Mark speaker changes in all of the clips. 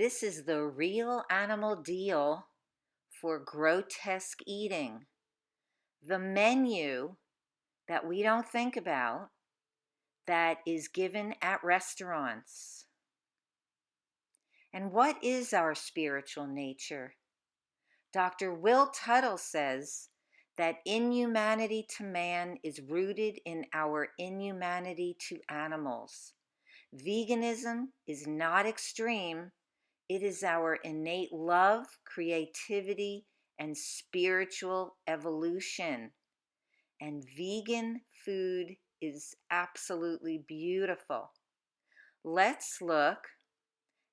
Speaker 1: This is the real animal deal for grotesque eating. The menu that we don't think about that is given at restaurants. And what is our spiritual nature? Dr. Will Tuttle says that inhumanity to man is rooted in our inhumanity to animals. Veganism is not extreme. It is our innate love, creativity, and spiritual evolution. And vegan food is absolutely beautiful. Let's look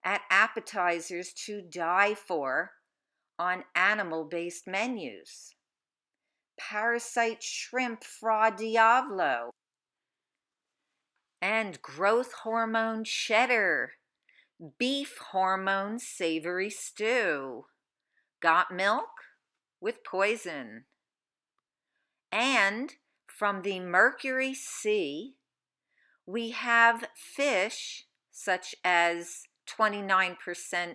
Speaker 1: at appetizers to die for on animal-based menus. Parasite shrimp fra diavolo and growth hormone cheddar, beef hormone savory stew, got milk with poison. And from the Mercury Sea, we have fish such as 29%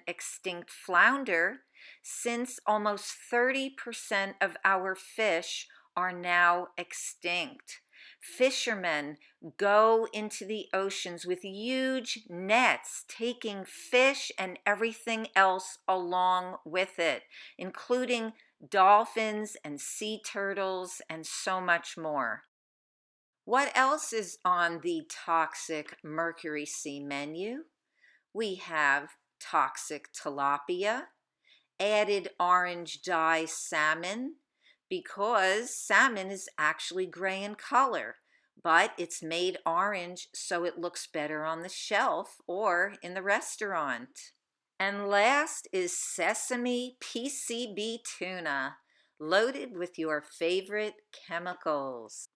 Speaker 1: extinct flounder, since almost 30% of our fish are now extinct. Fishermen go into the oceans with huge nets, taking fish and everything else along with it, including dolphins and sea turtles and so much more. What else is on the toxic Mercury Sea menu? We have toxic tilapia, added orange dye salmon, because salmon is actually gray in color, but it's made orange so it looks better on the shelf or in the restaurant. And last is sesame PCB tuna, loaded with your favorite chemicals.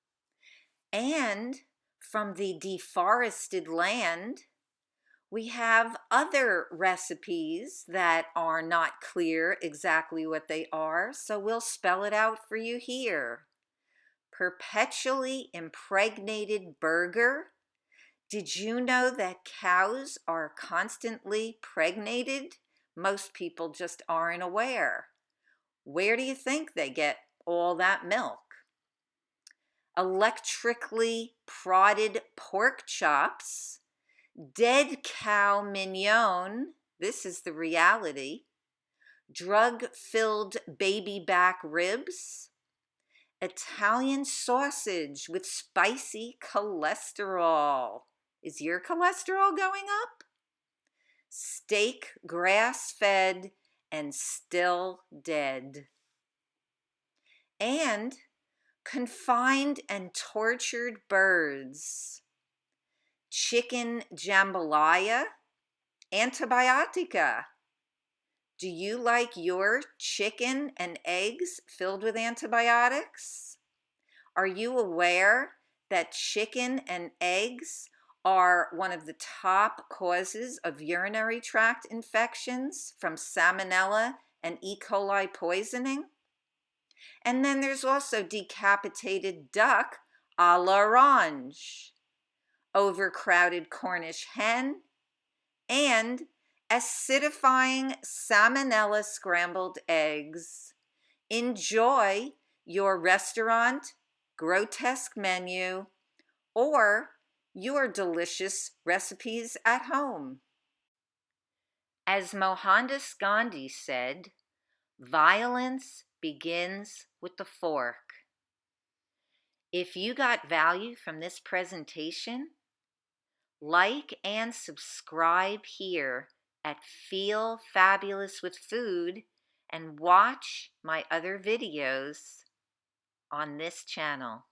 Speaker 1: And from the deforested land, we have other recipes that are not clear exactly what they are, so we'll spell it out for you here. Perpetually impregnated burger. Did you know that cows are constantly pregnated? Most people just aren't aware. Where do you think they get all that milk? Electrically prodded pork chops, dead cow mignon, this is the reality, drug-filled baby back ribs, Italian sausage with spicy cholesterol. Is your cholesterol going up? Steak grass-fed and still dead. And confined and tortured birds. Chicken jambalaya, antibiotica. Do you like your chicken and eggs filled with antibiotics? Are you aware that chicken and eggs are one of the top causes of urinary tract infections from salmonella and ecoli poisoning? And then there's also decapitated duck à l'orange, overcrowded Cornish hen, and acidifying salmonella scrambled eggs. Enjoy your restaurant grotesque menu or your delicious recipes at home. As Mohandas Gandhi said, violence begins with the fork. If you got value from this presentation, like and subscribe here at Feel Fabulous with Food and watch my other videos on this channel.